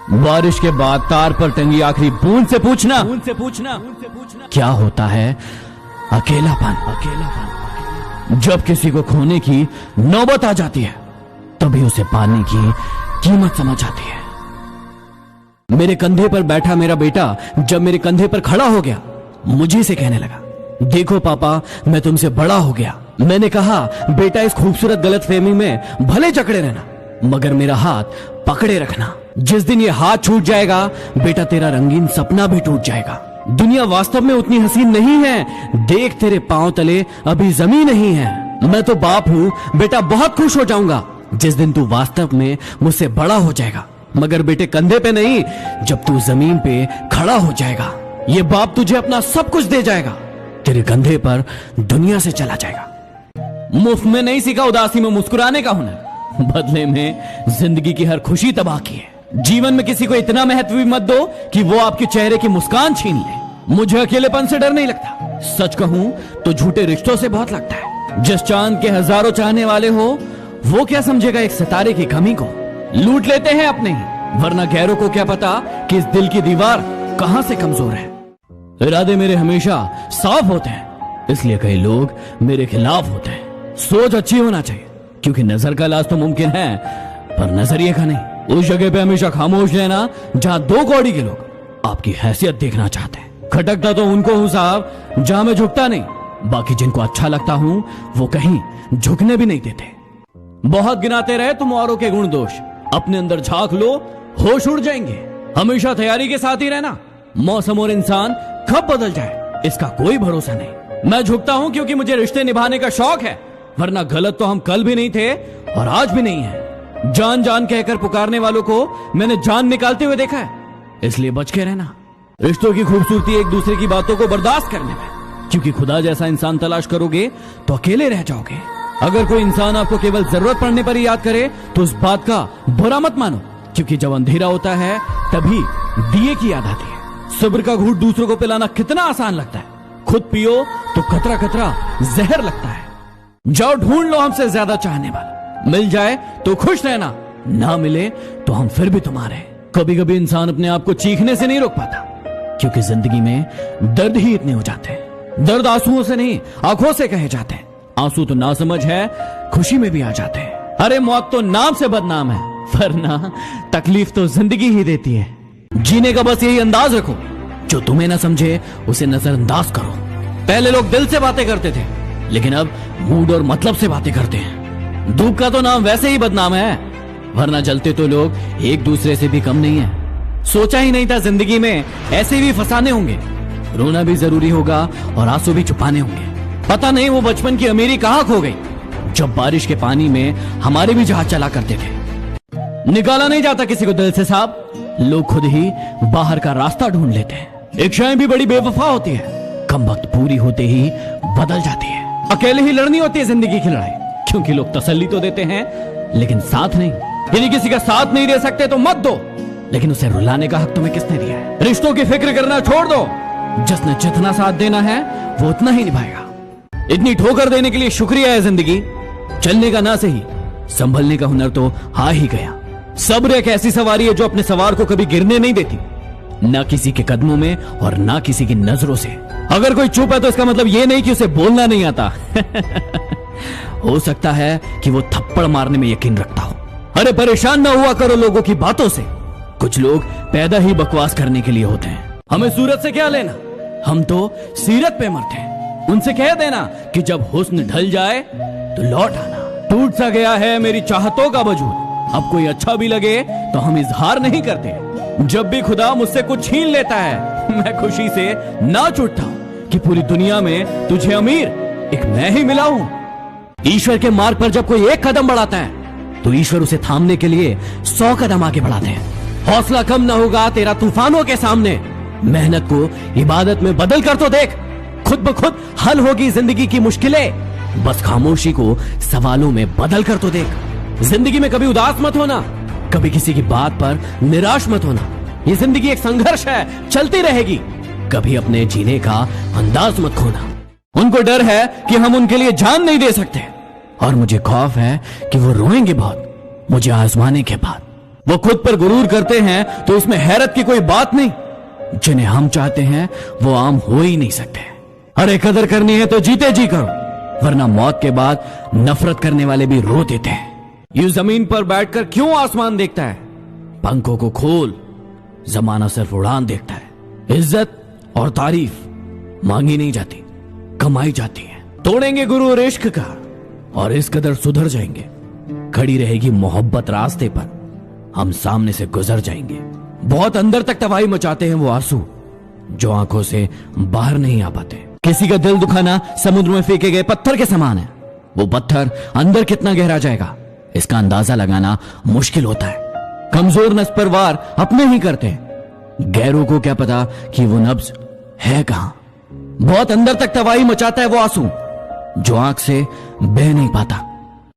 बारिश के बाद तार पर टंगी आखिरी बूंद से पूछना क्या होता है अकेलापन। जब किसी को खोने की नौबत आ जाती है तभी उसे पाने की कीमत समझ आती है। मेरे कंधे पर बैठा मेरा बेटा जब मेरे कंधे पर खड़ा हो गया, मुझे से कहने लगा, देखो पापा, मैं तुमसे बड़ा हो गया। मैंने कहा, बेटा, इस खूबसूरत गलतफहमी में भले जकड़े रहना, मगर मेरा हाथ पकड़े रखना। जिस दिन ये हाथ छूट जाएगा बेटा, तेरा रंगीन सपना भी टूट जाएगा। दुनिया वास्तव में उतनी हसीन नहीं है। देख, तेरे पांव तले अभी जमीन नहीं है। मैं तो बाप हूँ बेटा, बहुत खुश हो जाऊंगा जिस दिन तू वास्तव में मुझसे बड़ा हो जाएगा, मगर बेटे कंधे पे नहीं, जब तू जमीन पे खड़ा हो जाएगा। ये बाप तुझे अपना सब कुछ दे जाएगा, तेरे कंधे पर दुनिया से चला जाएगा। मुफ्त में नहीं सीखा उदासी में मुस्कुराने का हुनर, बदले में जिंदगी की हर खुशी तबाह की है। जीवन में किसी को इतना महत्व भी मत दो कि वो आपके चेहरे की मुस्कान छीन ले। मुझे अकेलेपन से डर नहीं लगता, सच कहूं तो झूठे रिश्तों से बहुत लगता है। जिस चांद के हजारों चाहने वाले हो, वो क्या समझेगा एक सितारे की कमी को। लूट लेते हैं अपने ही, वरना गैरों को क्या पता कि इस दिल की दीवार कहां से कमजोर है। इरादे मेरे हमेशा साफ होते हैं, इसलिए कई लोग मेरे खिलाफ होते हैं। सोच अच्छी होना चाहिए, क्योंकि नजर का इलाज तो मुमकिन है, पर नजरिए का नहीं। उस जगह पे हमेशा खामोश रहना जहां दो कौड़ी के लोग आपकी हैसियत देखना चाहते हैं। खटकता तो उनको हूं साहब जहां मैं झुकता नहीं, बाकी जिनको अच्छा लगता हूं वो कहीं झुकने भी नहीं देते। बहुत गिनाते रहे तुम औरों के गुण दोष, अपने अंदर झांक लो, होश उड़ जाएंगे। हमेशा तैयारी के साथ ही रहना, मौसम और इंसान कब बदल जाए इसका कोई भरोसा नहीं। मैं झुकता हूं क्योंकि मुझे रिश्ते निभाने का शौक है, वरना गलत तो हम कल भी नहीं थे और आज भी नहीं है। जान जान कहकर पुकारने वालों को मैंने जान निकालते हुए देखा है, इसलिए बच के रहना। रिश्तों की खूबसूरती एक दूसरे की बातों को बर्दाश्त करने में, क्योंकि खुदा जैसा इंसान तलाश करोगे तो अकेले रह जाओगे। अगर कोई इंसान आपको केवल जरूरत पड़ने पर ही याद करे तो उस बात का बुरा मत मानो, क्योंकि जब अंधेरा होता है तभी दिए की याद आती है। सब्र का घूंट दूसरों को पिलाना कितना आसान लगता है, खुद पियो तो कतरा कतरा जहर लगता है। जाओ ढूंढ लो हमसे ज्यादा चाहने वाला, मिल जाए तो खुश रहना, ना मिले तो हम फिर भी तुम्हारे। कभी कभी इंसान अपने आप को चीखने से नहीं रोक पाता, क्योंकि जिंदगी में दर्द ही इतने हो जाते हैं। दर्द आंसुओं से नहीं, आंखों से कहे जाते हैं। आंसू तो नासमझ है, खुशी में भी आ जाते हैं। अरे मौत तो नाम से बदनाम है, वरना तकलीफ तो जिंदगी ही देती है। जीने का बस यही अंदाज रखो, जो तुम्हें ना समझे उसे नजरअंदाज करो। पहले लोग दिल से बातें करते थे, लेकिन अब मूड और मतलब से बातें करते हैं। धूप का तो नाम वैसे ही बदनाम है, वरना जलते तो लोग एक दूसरे से भी कम नहीं है। सोचा ही नहीं था जिंदगी में ऐसे भी फसाने होंगे। रोना भी जरूरी होगा और आंसू भी छुपाने होंगे। पता नहीं वो बचपन की अमीरी कहाँ खो गई, जब बारिश के पानी में हमारे भी जहाज चला करते थे। निकाला नहीं जाता किसी को दिल से साहब, लोग खुद ही बाहर का रास्ता ढूंढ लेते हैं। इच्छाएं भी बड़ी बेवफा होती है, कम वक्त पूरी होते ही बदल जाती है। अकेले ही लड़नी होती है जिंदगी की लड़ाई, क्योंकि लोग तसल्ली तो देते हैं लेकिन साथ नहीं। यदि किसी का साथ नहीं दे सकते तो मत दो, लेकिन उसे रुलाने का हक तुम्हें किसने दिया है। रिश्तों की फिक्र करना छोड़ दो, जिसने जितना साथ देना है वो उतना ही निभाएगा। इतनी ठोकर देने के लिए शुक्रिया है जिंदगी, चलने का ना सही संभलने का हुनर तो आ ही गया। सब्र एक ऐसी सवारी है जो अपने सवार को कभी गिरने नहीं देती, ना किसी के कदमों में और ना किसी की नजरों से। अगर कोई चुप है तो इसका मतलब ये नहीं कि उसे बोलना नहीं आता। हो सकता है कि वो थप्पड़ मारने में यकीन रखता हो। अरे परेशान ना हुआ करो लोगों की बातों से, कुछ लोग पैदा ही बकवास करने के लिए होते हैं। हमें सूरत से क्या लेना, हम तो सीरत पे मरते हैं। उनसे कह देना कि जब हुस्न ढल जाए तो लौट आना। टूट सा गया है मेरी चाहतों का वजूद, अब कोई अच्छा भी लगे तो हम इजहार नहीं करते। जब भी खुदा मुझसे कुछ छीन लेता है, मैं खुशी से नाच उठता हूं कि पूरी दुनिया में तुझे अमीर एक मैं ही मिला हूं। ईश्वर के मार्ग पर जब कोई एक कदम बढ़ाता है तो ईश्वर उसे थामने के लिए 100 कदम आगे बढ़ाते हैं। हौसला कम ना होगा तेरा तूफानों के सामने। मेहनत को इबादत में बदल कर तो देख, खुद ब खुद हल होगी जिंदगी की मुश्किलें। बस खामोशी को सवालों में बदल कर तो देख। जिंदगी में कभी उदास मत होना, कभी किसी की बात पर निराश मत होना। ये जिंदगी एक संघर्ष है, चलती रहेगी। कभी अपने जीने का अंदाज मत खोना। उनको डर है कि हम उनके लिए जान नहीं दे सकते, और मुझे खौफ है कि वो रोएंगे बहुत मुझे आजमाने के बाद। वो खुद पर गुरूर करते हैं तो इसमें हैरत की कोई बात नहीं। जिन्हें हम चाहते हैं वो आम हो ही नहीं सकते। अरे कदर करनी है तो जीते जी करो, वरना मौत के बाद नफरत करने वाले भी रो देते हैं। यूं जमीन पर बैठकर क्यों आसमान देखता है? पंखों को खोल, जमाना सिर्फ उड़ान देखता है। इज्जत और तारीफ मांगी नहीं जाती, कमाई जाती है। तोड़ेंगे गुरूर इश्क का और इस कदर सुधर जाएंगे। खड़ी रहेगी मोहब्बत रास्ते पर, हम सामने से गुजर जाएंगे। बहुत अंदर तक तबाही मचाते हैं वो आंसू जो आंखों से बाहर नहीं आ पाते। किसी का दिल दुखाना समुद्र में फेंके गए पत्थर के समान है। वो पत्थर अंदर कितना गहरा जाएगा इसका अंदाजा लगाना मुश्किल होता है। कमजोर नस पर वार अपने ही करते हैं, गैरों को क्या पता कि वो नब्ज है कहां। बहुत अंदर तक तबाही मचाता है वो आंसू जो आंख से बह नहीं पाता।